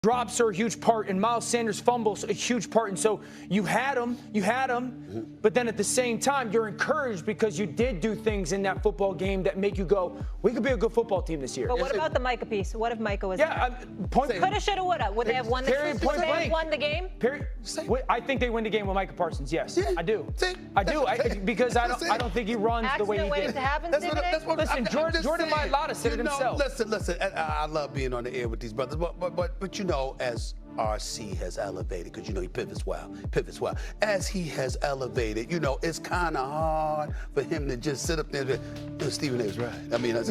Drops are a huge part, and Miles Sanders' fumbles a huge part. And so you had them, but then at the same time, you're encouraged because you did do things in that football game that make you go, we could be a good football team this year. But what about the Micah piece? What if Micah was coulda, shoulda, woulda? Would they have won the game? I think they win the game with Micah Parsons, yes. Yeah. I do. Because I don't think he runs the way he did. Waiting to happen, Listen, Jordan Mailata said it himself. Listen, I love being on the air with these brothers, but you know, as RC has elevated, because you know he pivots well. As he has elevated, you know, it's kind of hard for him to just sit up there and Stephen A was right. I mean, I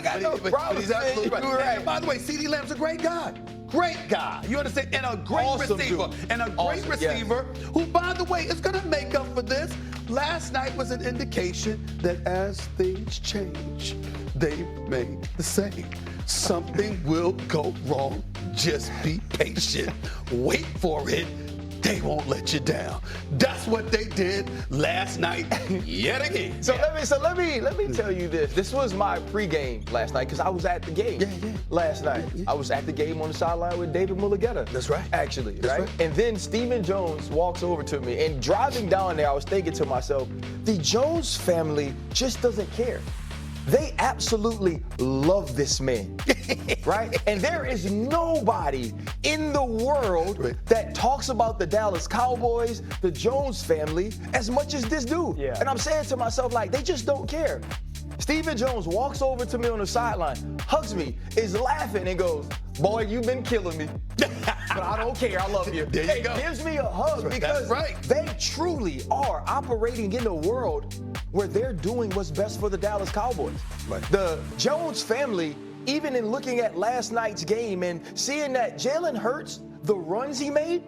got no problem. But he's absolutely right. Right. And by the way, Ceedee Lamb's a great guy. Great guy. You understand? And a great receiver. Dude. And a great receiver who, by the way, is going to make up for this. Last night was an indication that as things change, they remain the same. Something will go wrong. Just be patient. Wait for it. They won't let you down. That's what they did last night, yet again. So let me tell you this. This was my pregame last night because I was at the game last night. I was at the game on the sideline with David Mulligetta. That's right. Actually, That's right. And then Stephen Jones walks over to me, and driving down there, I was thinking to myself, the Jones family just doesn't care. They absolutely love this man, right? And there is nobody in the world that talks about the Dallas Cowboys, the Jones family, as much as this dude. Yeah. And I'm saying to myself, like, they just don't care. Stephen Jones walks over to me on the sideline, hugs me, is laughing, and goes, boy, you've been killing me. But I don't care. I love you. There you go. Gives me a hug because they truly are operating in a world where they're doing what's best for the Dallas Cowboys. Right. The Jones family, even in looking at last night's game and seeing that Jalen Hurts, the runs he made,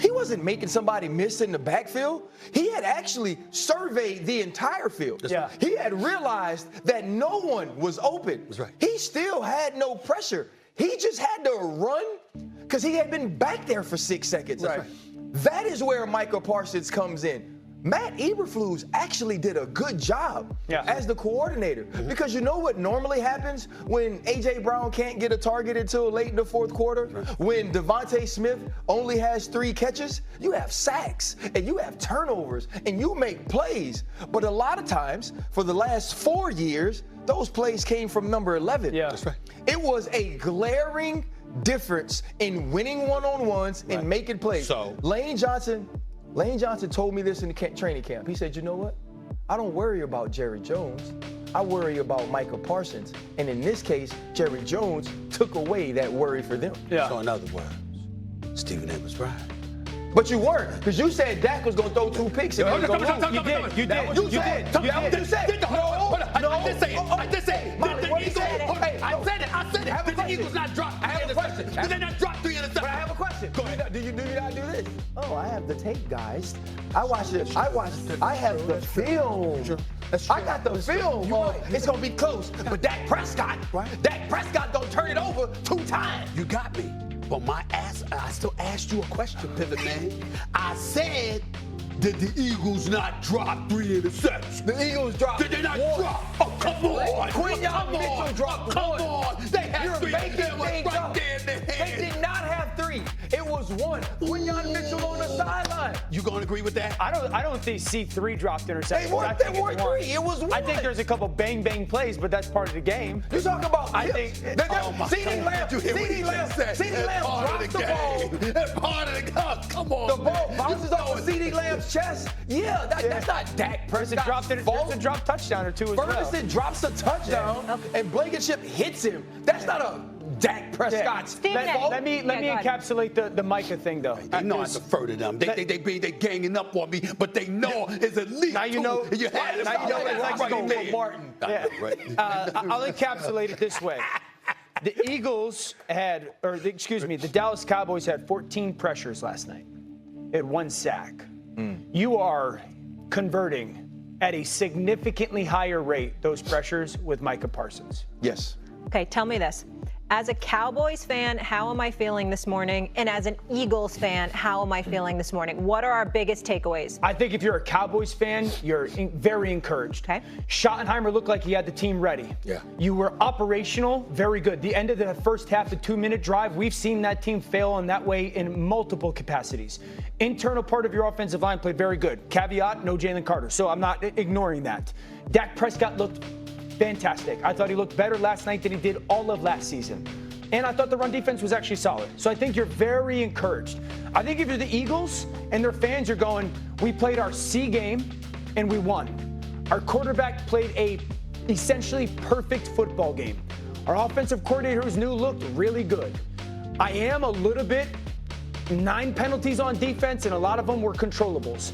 he wasn't making somebody miss in the backfield. He had actually surveyed the entire field. Yeah. He had realized that no one was open. That's right. He still had no pressure. He just had to run because he had been back there for 6 seconds. Right. That is where Micah Parsons comes in. Matt Eberflus actually did a good job as the coordinator because you know what normally happens when A.J. Brown can't get a target until late in the fourth quarter? When Devontae Smith only has 3 catches, you have sacks and you have turnovers and you make plays. But a lot of times, for the last 4 years, those plays came from number 11. Yeah. That's right. It was a glaring difference in winning one-on-ones and making plays. So Lane Johnson told me this in the training camp. He said, you know what? I don't worry about Jerry Jones. I worry about Micah Parsons. And in this case, Jerry Jones took away that worry for them. Yeah. So in other words, Stephen A was right. But you weren't, because you said Dak was going to throw 2 picks. And You did. You did. I did say it. Did the Eagles not drop 3 interceptions? Did they not drop 3 interceptions? But I have a question. Go ahead. Do you not do this? Oh, I have the tape, guys. I watched it. I have the film. I got the film. It's going to be close. But Dak Prescott don't turn it over 2 times. You got me. But I still asked you a question, Pivot Man. I said, did the Eagles not drop 3 interceptions? The Eagles dropped. Did they not drop? Oh, come on. Quinyon Mitchell dropped 1. Come on. They had 3 making things right up. there in their They hand. did not have 3. It was 1. Quinyon Mitchell on the sideline. You gonna agree with that? I don't think C3 dropped interceptions. They weren't 3. It was 1. I think there's a couple bang plays, but that's part of the game. You talking about? I think. Ceedee Lamb drops the ball. That's part of the game. Come on. The ball bounces off Ceedee Lamb's chest. Yeah, that's not Dak Prescott's fault. There's a drop touchdown or 2 as well. Ferguson drops a touchdown, and Blankenship hits him. That's not a Dak Prescott's fault. Let me encapsulate the Micah thing, though. They know I defer to them. They ganging up on me, but they know it's at least now you know. You had now you know it's like Michael Martin. Yeah. I'll encapsulate it this way. The the Dallas Cowboys had 14 pressures last night. They had 1 sack. You are converting at a significantly higher rate those pressures with Micah Parsons. Yes. Okay, tell me this. As a Cowboys fan, how am I feeling this morning? And as an Eagles fan, how am I feeling this morning? What are our biggest takeaways? I think if you're a Cowboys fan, you're very encouraged. Okay. Schottenheimer looked like he had the team ready. Yeah. You were operational, very good. The end of the first half, the 2-minute drive, we've seen that team fail in that way in multiple capacities. Internal part of your offensive line played very good. Caveat, no Jalen Carter. So I'm not ignoring that. Dak Prescott looked fantastic. I thought he looked better last night than he did all of last season. And I thought the run defense was actually solid. So I think you're very encouraged. I think if you're the Eagles and their fans, you're going, we played our C game and we won. Our quarterback played a essentially perfect football game. Our offensive coordinator, who's new, looked really good. I am a little bit 9 penalties on defense, and a lot of them were controllables.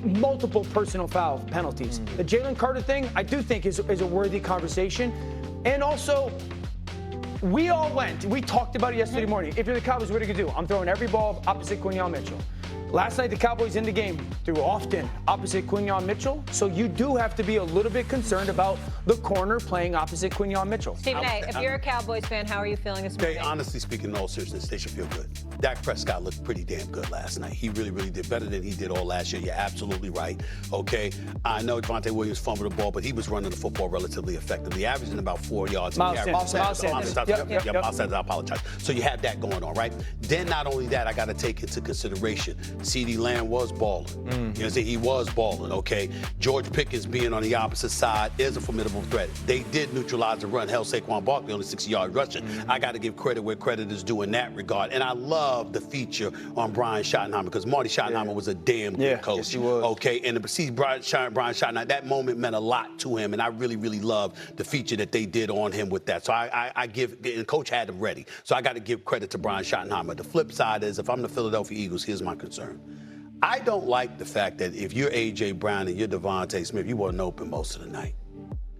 Multiple personal foul penalties. The Jalen Carter thing, I do think is a worthy conversation. And also, we talked about it yesterday morning. If you're the Cowboys, what are you going to do? I'm throwing every ball opposite Quinyon Mitchell. Last night, the Cowboys in the game threw often opposite Quinyon Mitchell. So you do have to be a little bit concerned about the corner playing opposite Quinyon Mitchell. Stephen A., if you're a Cowboys fan, how are you feeling this morning? Honestly speaking, in all seriousness, they should feel good. Dak Prescott looked pretty damn good last night. He really, really did better than he did all last year. You're absolutely right. Okay, I know Devontae Williams fumbled the ball, but he was running the football relatively effectively, averaging about 4 yards. Miles Sanders. Miles Sanders, I apologize. So you have that going on, right? Then not only that, I got to take into consideration, Ceedee Lamb was balling. You know what I'm saying? He was balling, okay? George Pickens being on the opposite side is a formidable threat. They did neutralize the run. Hell, Saquon Barkley only 60-yard rushing. I got to give credit where credit is due in that regard. And I love the feature on Brian Schottenheimer because Marty Schottenheimer was a damn good coach. Yes, he was. Okay, and to see Brian Schottenheimer, that moment meant a lot to him, and I really, really love the feature that they did on him with that. So I give, the coach had him ready. So I got to give credit to Brian Schottenheimer. The flip side is, if I'm the Philadelphia Eagles, here's my concern. I don't like the fact that if you're A.J. Brown and you're Devontae Smith, you wasn't open most of the night.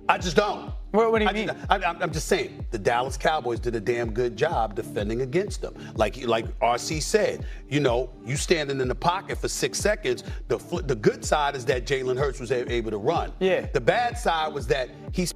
I just don't. What do you mean? I'm just saying, the Dallas Cowboys did a damn good job defending against them. Like RC said, you know, you standing in the pocket for 6 seconds, the good side is that Jalen Hurts was able to run. Yeah. The bad side was that he